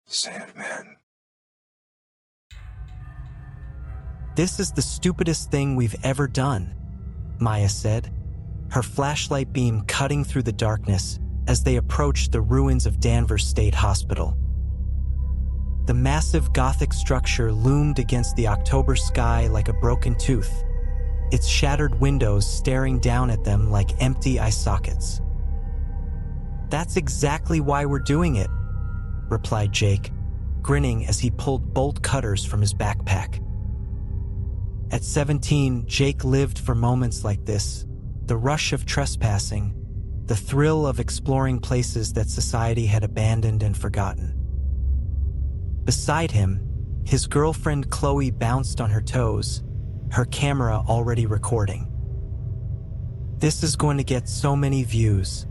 Sandman. "This is the stupidest thing we've ever done," Maya said, her flashlight beam cutting through the darkness as they approached the ruins of Danvers State Hospital. The massive Gothic structure loomed against the October sky like a broken tooth, its shattered windows staring down at them like empty eye sockets. "That's exactly why we're doing it," replied Jake, grinning as he pulled bolt cutters from his backpack. At 17, Jake lived for moments like this, the rush of trespassing, the thrill of exploring places that society had abandoned and forgotten. Beside him, his girlfriend Chloe bounced on her toes, her camera already recording. "This is going to get so many views."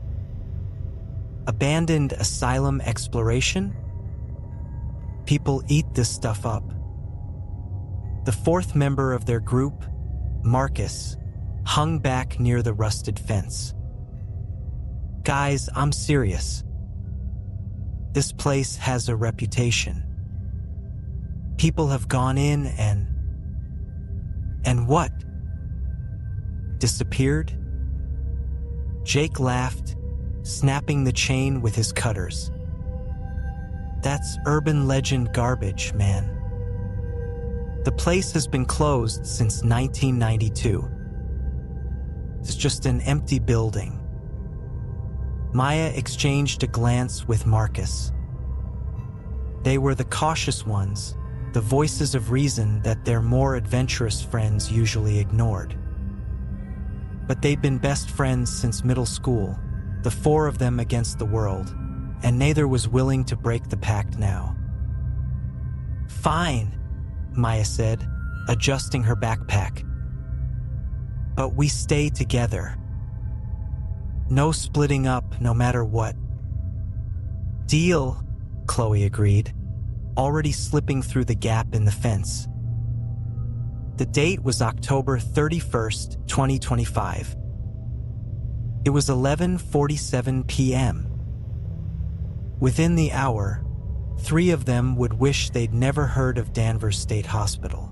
Abandoned asylum exploration? People eat this stuff up. The fourth member of their group, Marcus, hung back near the rusted fence. "Guys, I'm serious. This place has a reputation. People have gone in and what? Disappeared?" Jake laughed, snapping the chain with his cutters. "That's urban legend garbage, man. The place has been closed since 1992. It's just an empty building." Maya exchanged a glance with Marcus. They were the cautious ones, the voices of reason that their more adventurous friends usually ignored. But they'd been best friends since middle school, the four of them against the world, and neither was willing to break the pact now. "Fine," Maya said, adjusting her backpack. "But we stay together. No splitting up, no matter what." "Deal," Chloe agreed, already slipping through the gap in the fence. The date was October 31st, 2025. It was 11:47 p.m. Within the hour, 3 of them would wish they'd never heard of Danvers State Hospital.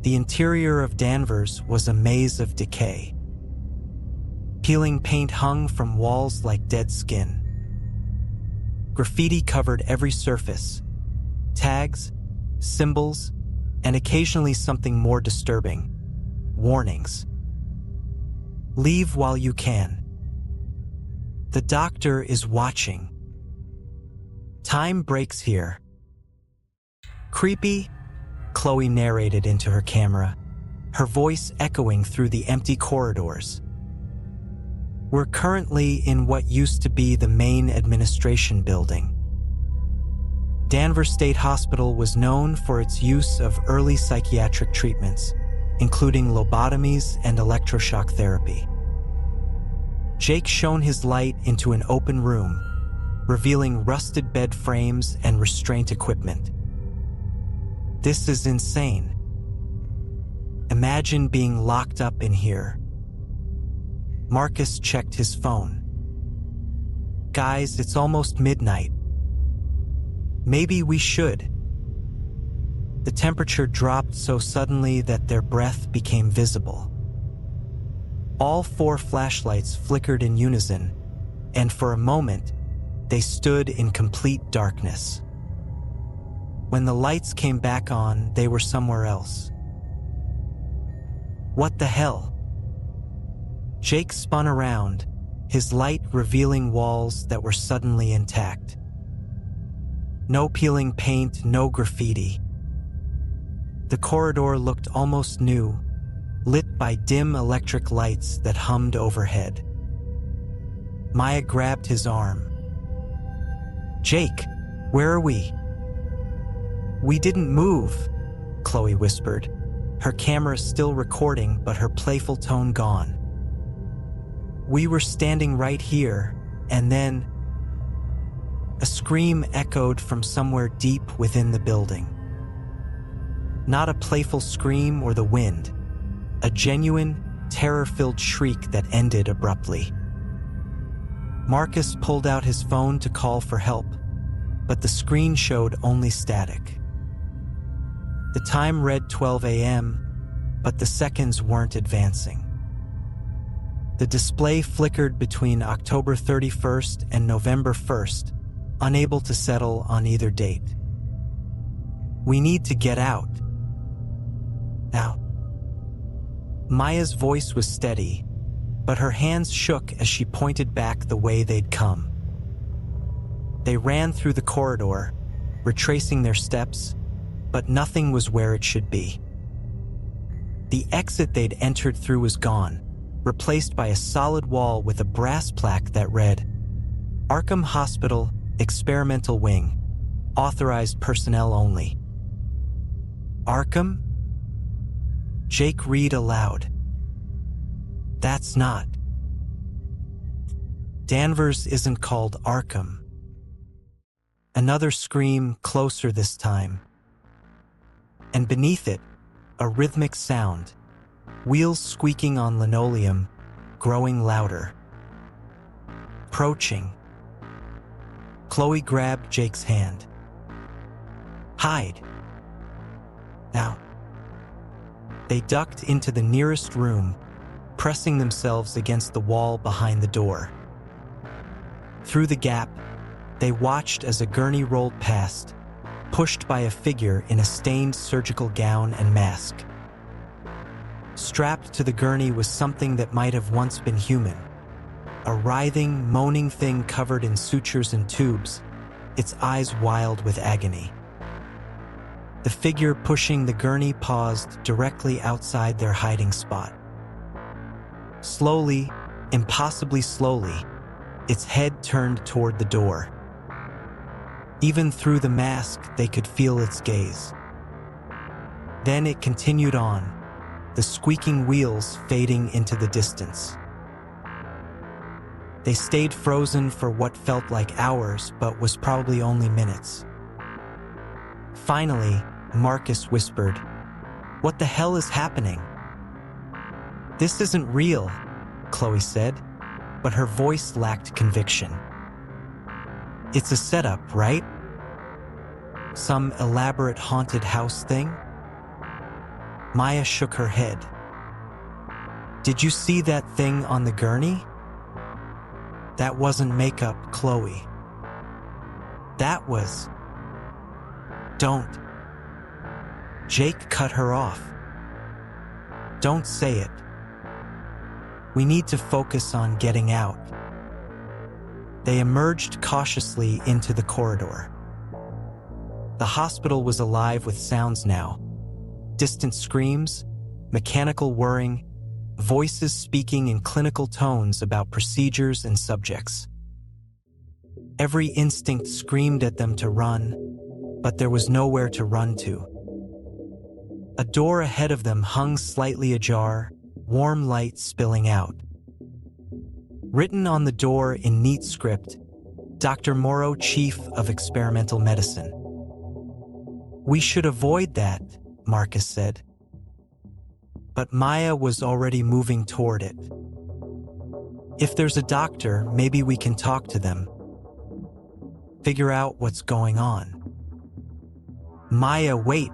The interior of Danvers was a maze of decay. Peeling paint hung from walls like dead skin. Graffiti covered every surface, tags, symbols, and occasionally something more disturbing, warnings. "Leave while you can. The doctor is watching. Time breaks here." "Creepy," Chloe narrated into her camera, her voice echoing through the empty corridors. "We're currently in what used to be the main administration building. Danvers State Hospital was known for its use of early psychiatric treatments, including lobotomies and electroshock therapy." Jake shone his light into an open room, revealing rusted bed frames and restraint equipment. "This is insane. Imagine being locked up in here." Marcus checked his phone. "Guys, it's almost midnight. Maybe we should." The temperature dropped so suddenly that their breath became visible. All 4 flashlights flickered in unison, and for a moment, they stood in complete darkness. When the lights came back on, they were somewhere else. "What the hell?" Jake spun around, his light revealing walls that were suddenly intact. No peeling paint, no graffiti. The corridor looked almost new, lit by dim electric lights that hummed overhead. Maya grabbed his arm. "Jake, where are we?" "We didn't move," Chloe whispered, her camera still recording but her playful tone gone. "We were standing right here, and then..." A scream echoed from somewhere deep within the building. Not a playful scream or the wind, a genuine, terror-filled shriek that ended abruptly. Marcus pulled out his phone to call for help, but the screen showed only static. The time read 12 a.m., but the seconds weren't advancing. The display flickered between October 31st and November 1st, unable to settle on either date. "We need to get out. Now." Maya's voice was steady, but her hands shook as she pointed back the way they'd come. They ran through the corridor, retracing their steps, but nothing was where it should be. The exit they'd entered through was gone, replaced by a solid wall with a brass plaque that read, "Arkham Hospital, Experimental Wing, authorized personnel only." "Arkham?" Jake read aloud. "That's not. Danvers isn't called Arkham." Another scream, closer this time. And beneath it, a rhythmic sound, wheels squeaking on linoleum, growing louder. Approaching. Chloe grabbed Jake's hand. "Hide. Now." They ducked into the nearest room, pressing themselves against the wall behind the door. Through the gap, they watched as a gurney rolled past, pushed by a figure in a stained surgical gown and mask. Strapped to the gurney was something that might have once been human. A writhing, moaning thing covered in sutures and tubes, its eyes wild with agony. The figure pushing the gurney paused directly outside their hiding spot. Slowly, impossibly slowly, its head turned toward the door. Even through the mask, they could feel its gaze. Then it continued on, the squeaking wheels fading into the distance. They stayed frozen for what felt like hours, but was probably only minutes. Finally, Marcus whispered, "What the hell is happening?" "This isn't real," Chloe said, but her voice lacked conviction. "It's a setup, right? Some elaborate haunted house thing?" Maya shook her head. "Did you see that thing on the gurney?" "That wasn't makeup, Chloe. That was..." "Don't." Jake cut her off. "Don't say it. We need to focus on getting out." They emerged cautiously into the corridor. The hospital was alive with sounds now. Distant screams, mechanical whirring, voices speaking in clinical tones about procedures and subjects. Every instinct screamed at them to run, but there was nowhere to run to. A door ahead of them hung slightly ajar, warm light spilling out. Written on the door in neat script, Dr. Morrow, Chief of Experimental Medicine. "We should avoid that," Marcus said. But Maya was already moving toward it. "If there's a doctor, maybe we can talk to them. Figure out what's going on." "Maya, wait."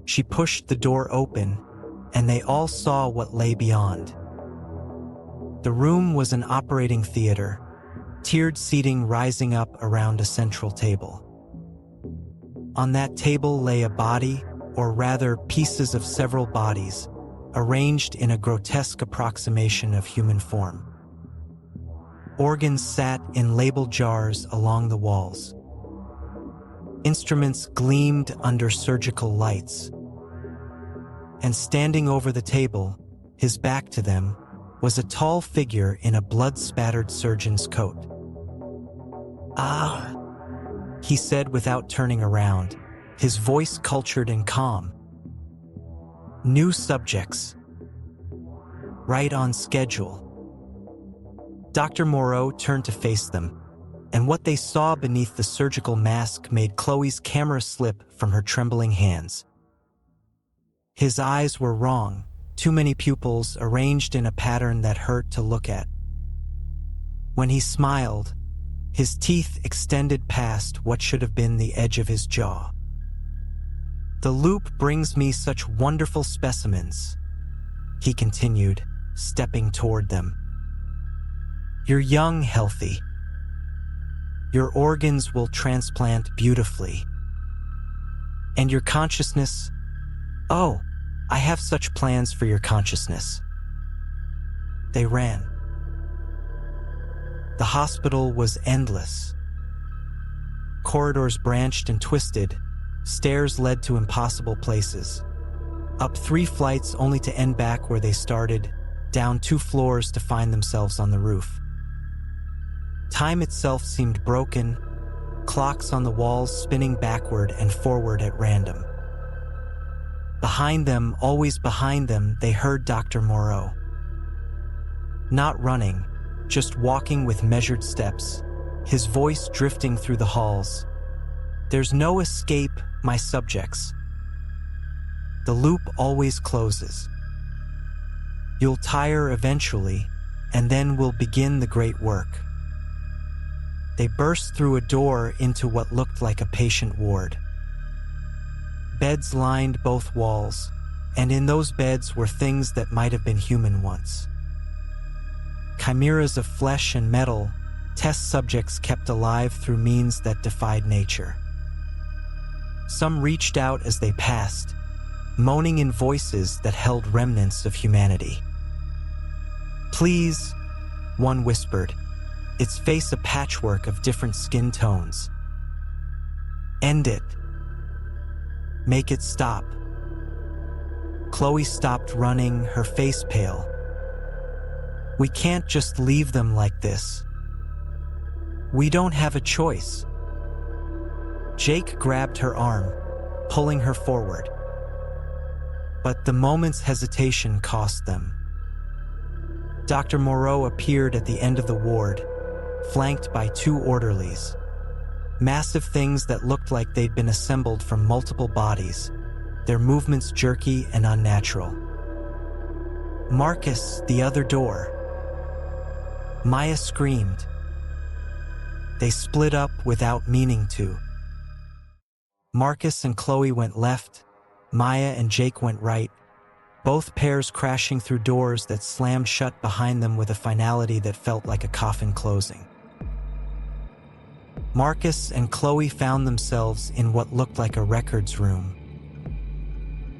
She pushed the door open, and they all saw what lay beyond. The room was an operating theater, tiered seating rising up around a central table. On that table lay a body, or rather pieces of several bodies, arranged in a grotesque approximation of human form. Organs sat in labeled jars along the walls. Instruments gleamed under surgical lights. And standing over the table, his back to them, was a tall figure in a blood-spattered surgeon's coat. "Ah," he said without turning around, his voice cultured and calm. "New subjects. Right on schedule." Dr. Moreau turned to face them, and what they saw beneath the surgical mask made Chloe's camera slip from her trembling hands. His eyes were wrong, too many pupils arranged in a pattern that hurt to look at. When he smiled, his teeth extended past what should have been the edge of his jaw. "The loop brings me such wonderful specimens," he continued, stepping toward them. "You're young, healthy. Your organs will transplant beautifully. And your consciousness? Oh, I have such plans for your consciousness." They ran. The hospital was endless. Corridors branched and twisted, stairs led to impossible places. Up 3 flights only to end back where they started, down 2 floors to find themselves on the roof. Time itself seemed broken, clocks on the walls spinning backward and forward at random. Behind them, always behind them, they heard Dr. Moreau. Not running, just walking with measured steps, his voice drifting through the halls. "There's no escape, my subjects. The loop always closes. You'll tire eventually, and then we'll begin the great work." They burst through a door into what looked like a patient ward. Beds lined both walls, and in those beds were things that might have been human once. Chimeras of flesh and metal, test subjects kept alive through means that defied nature. Some reached out as they passed, moaning in voices that held remnants of humanity. "Please," one whispered, its face a patchwork of different skin tones. "End it. Make it stop." Chloe stopped running, her face pale. "We can't just leave them like this. We don't have a choice." Jake grabbed her arm, pulling her forward. But the moment's hesitation cost them. Dr. Moreau appeared at the end of the ward, flanked by 2 orderlies. Massive things that looked like they'd been assembled from multiple bodies, their movements jerky and unnatural. "Marcus, the other door." Maya screamed. They split up without meaning to. Marcus and Chloe went left, Maya and Jake went right, both pairs crashing through doors that slammed shut behind them with a finality that felt like a coffin closing. Marcus and Chloe found themselves in what looked like a records room.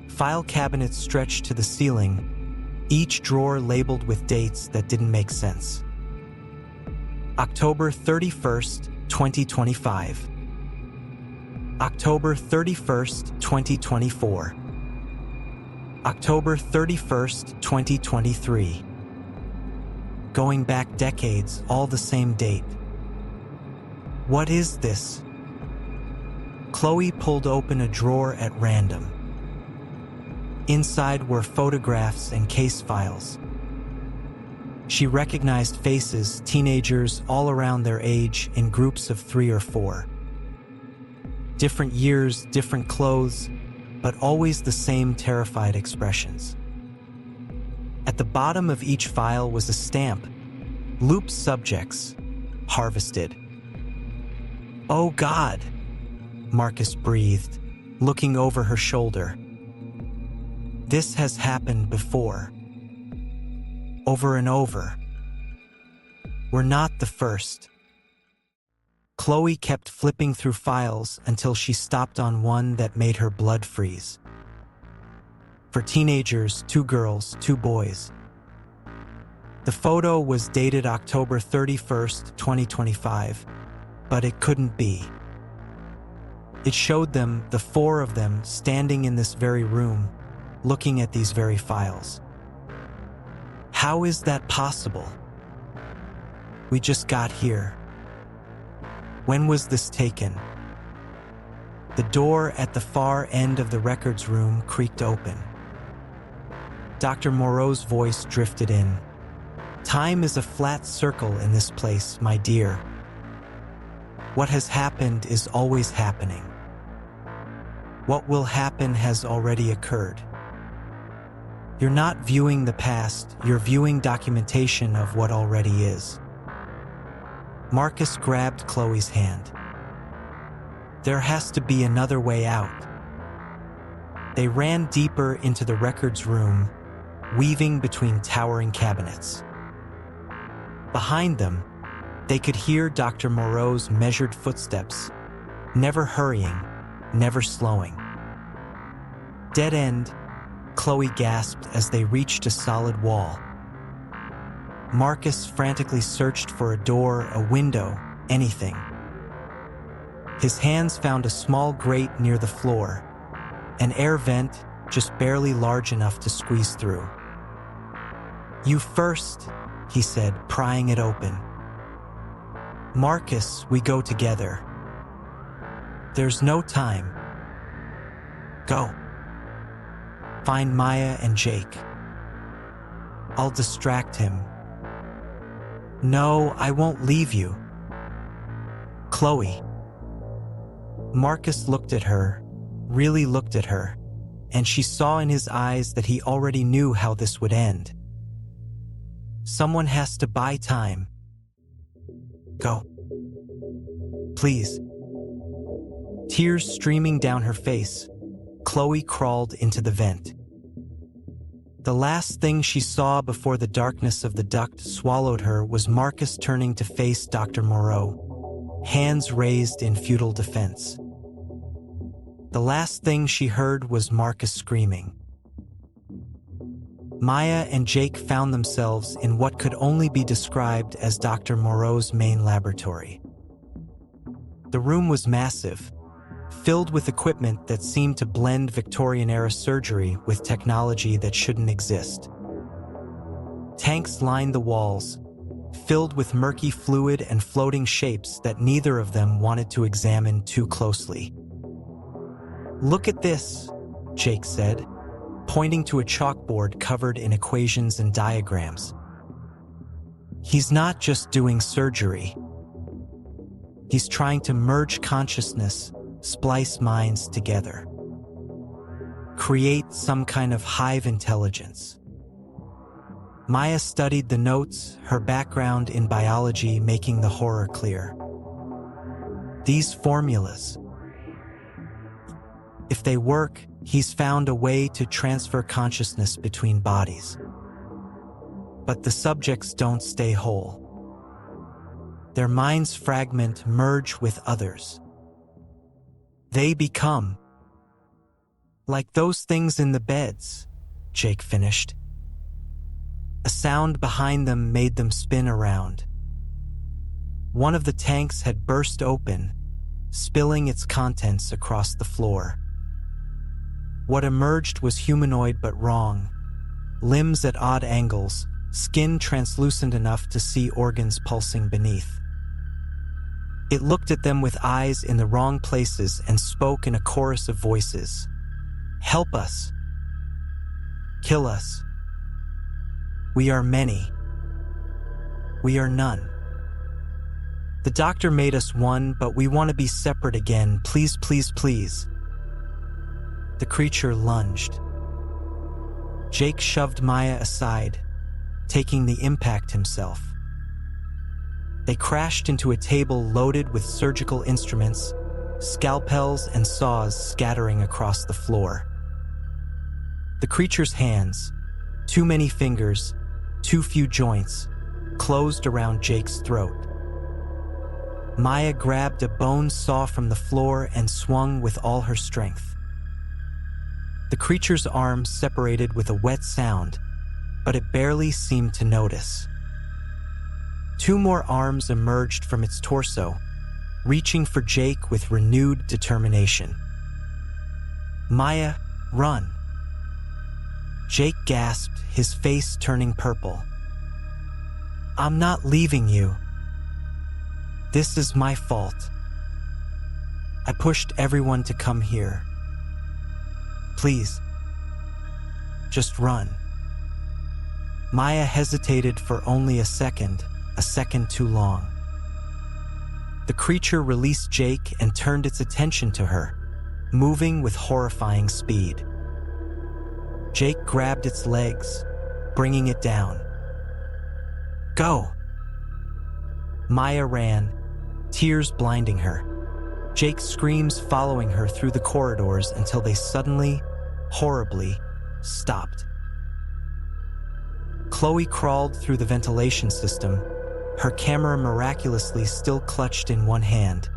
File cabinets stretched to the ceiling, each drawer labeled with dates that didn't make sense. October 31st, 2025. October 31st, 2024. October 31st, 2023. Going back decades, all the same date. What is this? Chloe pulled open a drawer at random. Inside were photographs and case files. She recognized faces, teenagers all around their age in groups of 3 or 4. Different years, different clothes, but always the same terrified expressions. At the bottom of each file was a stamp, "Loop subjects, harvested." "Oh God," Marcus breathed, looking over her shoulder. "This has happened before. Over and over. We're not the first." Chloe kept flipping through files until she stopped on one that made her blood freeze. For teenagers, 2 girls, 2 boys. The photo was dated October 31st, 2025, but it couldn't be. It showed them, the 4 of them, standing in this very room, looking at these very files. How is that possible? We just got here. When was this taken? The door at the far end of the records room creaked open. Dr. Moreau's voice drifted in. "Time is a flat circle in this place, my dear. What has happened is always happening. What will happen has already occurred. You're not viewing the past, you're viewing documentation of what already is. Marcus grabbed Chloe's hand. There has to be another way out. They ran deeper into the records room, weaving between towering cabinets. Behind them, they could hear Dr. Moreau's measured footsteps, never hurrying, never slowing. Dead end, Chloe gasped as they reached a solid wall. Marcus frantically searched for a door, a window, anything. His hands found a small grate near the floor, an air vent just barely large enough to squeeze through. "You first," he said, prying it open. "Marcus, we go together. There's no time. Go. Find Maya and Jake. I'll distract him." "No, I won't leave you. Chloe." Marcus looked at her, really looked at her, and she saw in his eyes that he already knew how this would end. "Someone has to buy time. Go. Please." Tears streaming down her face, Chloe crawled into the vent. The last thing she saw before the darkness of the duct swallowed her was Marcus turning to face Dr. Moreau, hands raised in futile defense. The last thing she heard was Marcus screaming. Maya and Jake found themselves in what could only be described as Dr. Moreau's main laboratory. The room was massive, filled with equipment that seemed to blend Victorian-era surgery with technology that shouldn't exist. Tanks lined the walls, filled with murky fluid and floating shapes that neither of them wanted to examine too closely. "Look at this," Jake said, pointing to a chalkboard covered in equations and diagrams. "He's not just doing surgery. He's trying to merge consciousness, splice minds together. Create some kind of hive intelligence." Maya studied the notes, her background in biology making the horror clear. "These formulas. If they work, he's found a way to transfer consciousness between bodies. But the subjects don't stay whole. Their minds fragment, merge with others. They become like those things in the beds," Jake finished. A sound behind them made them spin around. One of the tanks had burst open, spilling its contents across the floor. What emerged was humanoid but wrong, limbs at odd angles, skin translucent enough to see organs pulsing beneath. It looked at them with eyes in the wrong places and spoke in a chorus of voices. "Help us. Kill us. We are many. We are none. The doctor made us one, but we want to be separate again. Please, please, please." The creature lunged. Jake shoved Maya aside, taking the impact himself. They crashed into a table loaded with surgical instruments, scalpels and saws scattering across the floor. The creature's hands, too many fingers, too few joints, closed around Jake's throat. Maya grabbed a bone saw from the floor and swung with all her strength. The creature's arms separated with a wet sound, but it barely seemed to notice. Two more arms emerged from its torso, reaching for Jake with renewed determination. "Maya, run!" Jake gasped, his face turning purple. "I'm not leaving you. This is my fault. I pushed everyone to come here. Please, just run." Maya hesitated for only a second too long. The creature released Jake and turned its attention to her, moving with horrifying speed. Jake grabbed its legs, bringing it down. "Go!" Maya ran, tears blinding her. Jake's screams following her through the corridors until they suddenly, horribly, stopped. Chloe crawled through the ventilation system, her camera miraculously still clutched in one hand,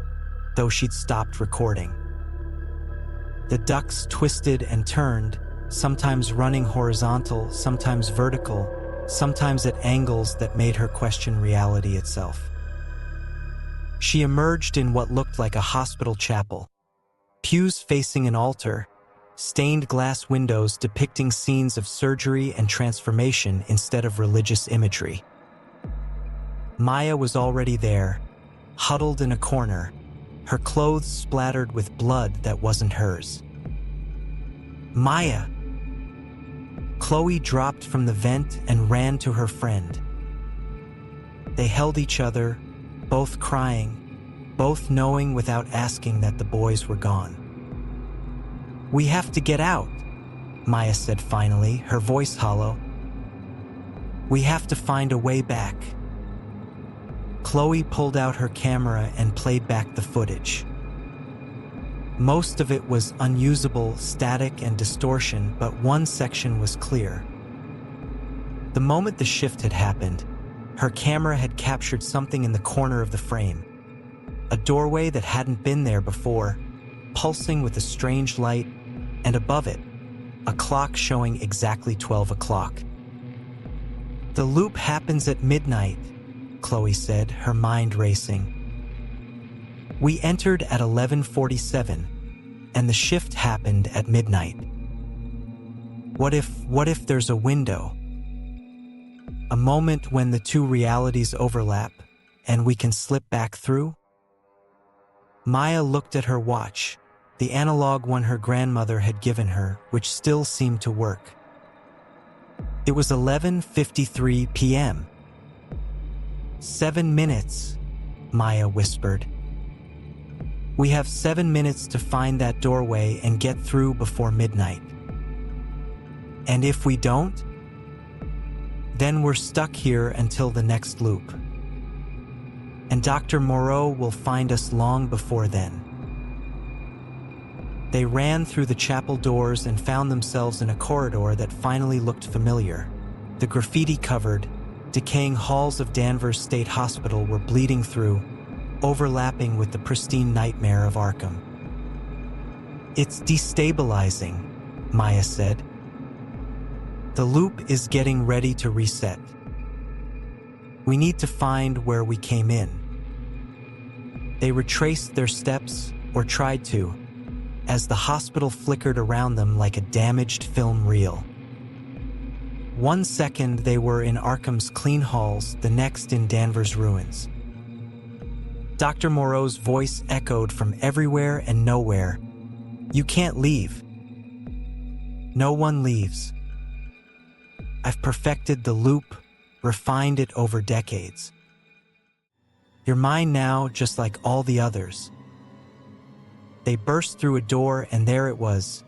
though she'd stopped recording. The ducts twisted and turned, sometimes running horizontal, sometimes vertical, sometimes at angles that made her question reality itself. She emerged in what looked like a hospital chapel. Pews facing an altar, stained glass windows depicting scenes of surgery and transformation instead of religious imagery. Maya was already there, huddled in a corner, her clothes splattered with blood that wasn't hers. Maya! Chloe dropped from the vent and ran to her friend. They held each other, both crying, both knowing without asking that the boys were gone. "We have to get out," Maya said finally, her voice hollow. "We have to find a way back." Chloe pulled out her camera and played back the footage. Most of it was unusable, static, and distortion, but one section was clear. The moment the shift had happened, her camera had captured something in the corner of the frame. A doorway that hadn't been there before, pulsing with a strange light, and above it, a clock showing exactly 12 o'clock. "The loop happens at midnight," Chloe said, her mind racing. "We entered at 11:47, and the shift happened at midnight. What if there's a window? A moment when the two realities overlap, and we can slip back through?" Maya looked at her watch, the analog one her grandmother had given her, which still seemed to work. It was 11:53 p.m. 7 minutes, Maya whispered. "We have 7 minutes to find that doorway and get through before midnight. And if we don't, then we're stuck here until the next loop. And Dr. Moreau will find us long before then." They ran through the chapel doors and found themselves in a corridor that finally looked familiar. The graffiti-covered, decaying halls of Danvers State Hospital were bleeding through, overlapping with the pristine nightmare of Arkham. "It's destabilizing," Maya said. "The loop is getting ready to reset. We need to find where we came in." They retraced their steps, or tried to, as the hospital flickered around them like a damaged film reel. One second they were in Arkham's clean halls, the next in Danvers' ruins. Dr. Moreau's voice echoed from everywhere and nowhere. "You can't leave. No one leaves. I've perfected the loop, refined it over decades. You're mine now, just like all the others." They burst through a door, and there it was,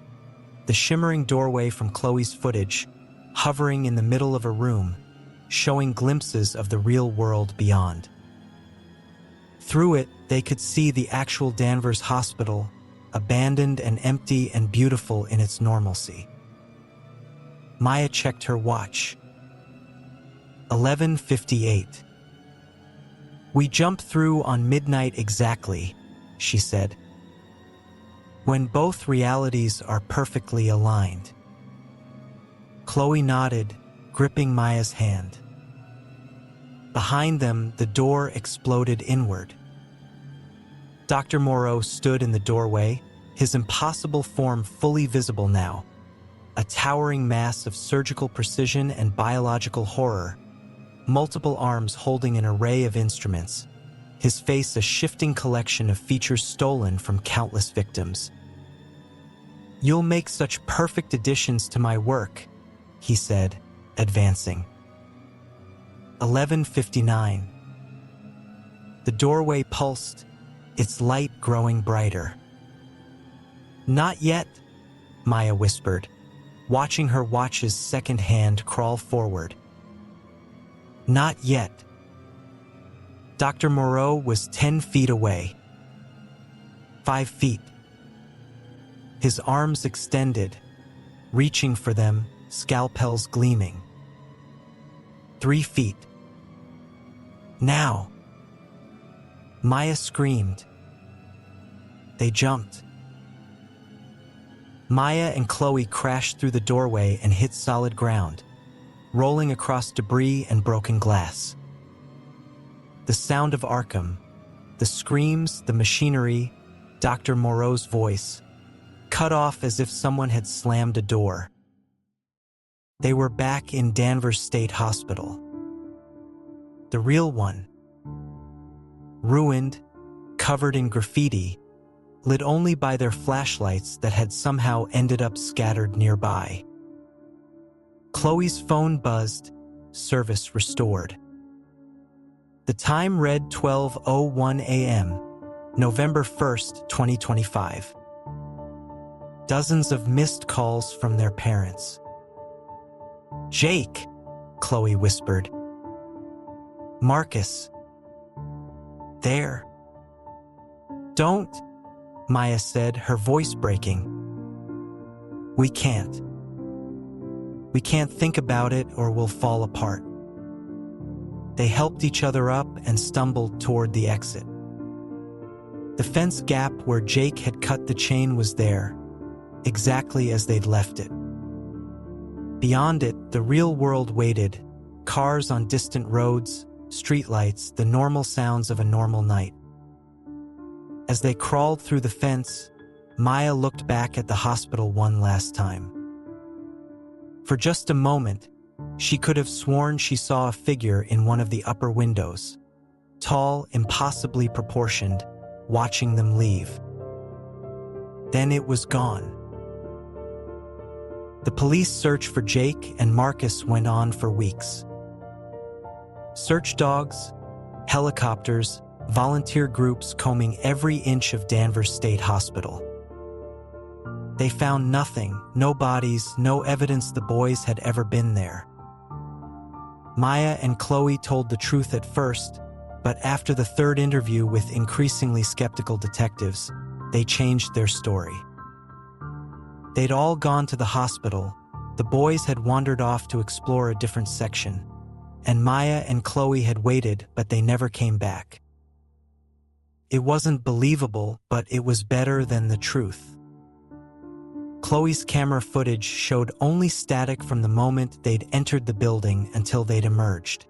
the shimmering doorway from Chloe's footage, hovering in the middle of a room, showing glimpses of the real world beyond. Through it, they could see the actual Danvers Hospital, abandoned and empty and beautiful in its normalcy. Maya checked her watch. 11:58. "We jump through on midnight exactly," she said. "When both realities are perfectly aligned." Chloe nodded, gripping Maya's hand. Behind them, the door exploded inward. Dr. Moreau stood in the doorway, his impossible form fully visible now, a towering mass of surgical precision and biological horror, multiple arms holding an array of instruments, his face a shifting collection of features stolen from countless victims. "You'll make such perfect additions to my work," he said, advancing. 11:59. The doorway pulsed, its light growing brighter. "Not yet," Maya whispered, watching her watch's second hand crawl forward. "Not yet." Dr. Moreau was 10 feet away. 5 feet. His arms extended, reaching for them, scalpels gleaming. 3 feet. Now! Maya screamed. They jumped. Maya and Chloe crashed through the doorway and hit solid ground, rolling across debris and broken glass. The sound of Arkham, the screams, the machinery, Dr. Moreau's voice, cut off as if someone had slammed a door. They were back in Danvers State Hospital. The real one. Ruined, covered in graffiti, lit only by their flashlights that had somehow ended up scattered nearby. Chloe's phone buzzed, service restored. The time read 12:01 a.m., November 1st, 2025. Dozens of missed calls from their parents. "Jake," Chloe whispered. "Marcus." "There." "Don't," Maya said, her voice breaking. "We can't. We can't think about it or we'll fall apart." They helped each other up and stumbled toward the exit. The fence gap where Jake had cut the chain was there, exactly as they'd left it. Beyond it, the real world waited, cars on distant roads, streetlights, the normal sounds of a normal night. As they crawled through the fence, Maya looked back at the hospital one last time. For just a moment, she could have sworn she saw a figure in one of the upper windows, tall, impossibly proportioned, watching them leave. Then it was gone. The police search for Jake and Marcus went on for weeks. Search dogs, helicopters, volunteer groups combing every inch of Danvers State Hospital. They found nothing, no bodies, no evidence the boys had ever been there. Maya and Chloe told the truth at first, but after the third interview with increasingly skeptical detectives, they changed their story. They'd all gone to the hospital, the boys had wandered off to explore a different section, and Maya and Chloe had waited, but they never came back. It wasn't believable, but it was better than the truth. Chloe's camera footage showed only static from the moment they'd entered the building until they'd emerged.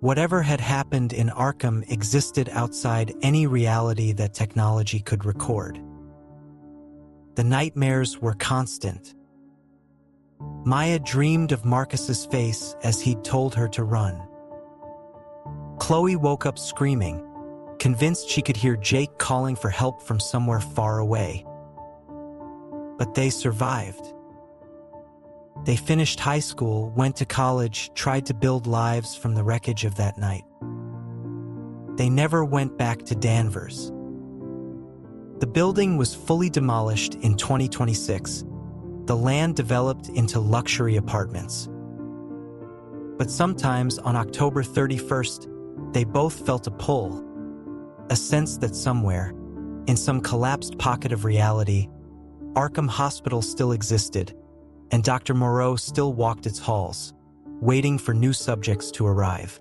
Whatever had happened in Arkham existed outside any reality that technology could record. The nightmares were constant. Maya dreamed of Marcus's face as he'd told her to run. Chloe woke up screaming, convinced she could hear Jake calling for help from somewhere far away. But they survived. They finished high school, went to college, tried to build lives from the wreckage of that night. They never went back to Danvers. The building was fully demolished in 2026. The land developed into luxury apartments. But sometimes on October 31st, they both felt a pull, a sense that somewhere, in some collapsed pocket of reality, Arkham Hospital still existed, and Dr. Moreau still walked its halls, waiting for new subjects to arrive.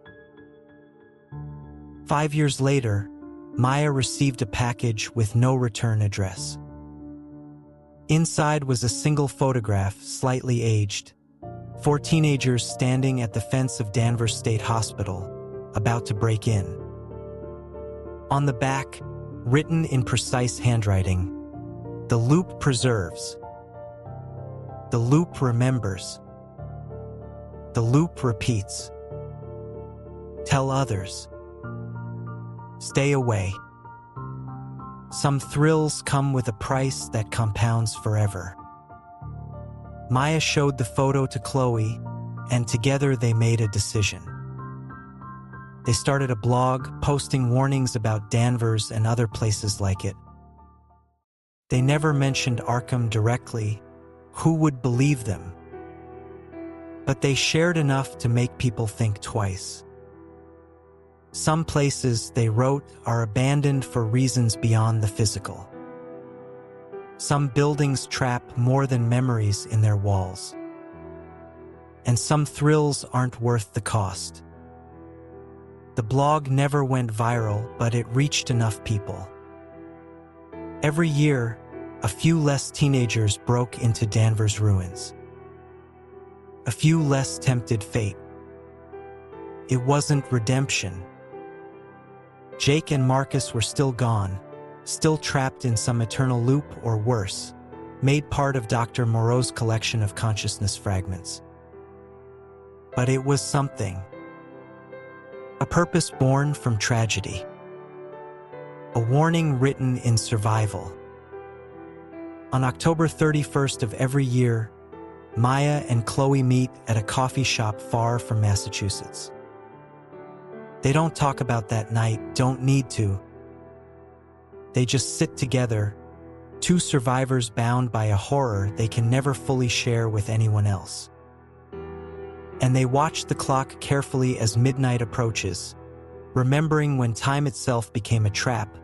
5 years later, Maya received a package with no return address. Inside was a single photograph, slightly aged. 4 teenagers standing at the fence of Danvers State Hospital, about to break in. On the back, written in precise handwriting, "The loop preserves. The loop remembers. The loop repeats. Tell others. Stay away. Some thrills come with a price that compounds forever." Maya showed the photo to Chloe, and together they made a decision. They started a blog, posting warnings about Danvers and other places like it. They never mentioned Arkham directly. Who would believe them? But they shared enough to make people think twice. Some places, they wrote, are abandoned for reasons beyond the physical. Some buildings trap more than memories in their walls. And some thrills aren't worth the cost. The blog never went viral, but it reached enough people. Every year, a few less teenagers broke into Danvers ruins. A few less tempted fate. It wasn't redemption. Jake and Marcus were still gone, still trapped in some eternal loop or worse, made part of Dr. Moreau's collection of consciousness fragments. But it was something. A purpose born from tragedy. A warning written in survival. On October 31st of every year, Maya and Chloe meet at a coffee shop far from Massachusetts. They don't talk about that night, don't need to. They just sit together, two survivors bound by a horror they can never fully share with anyone else. And they watch the clock carefully as midnight approaches, remembering when time itself became a trap,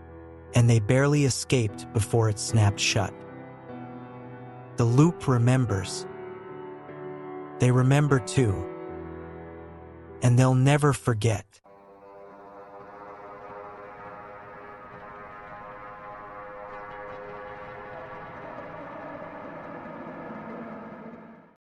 and they barely escaped before it snapped shut. The loop remembers. They remember too. And they'll never forget.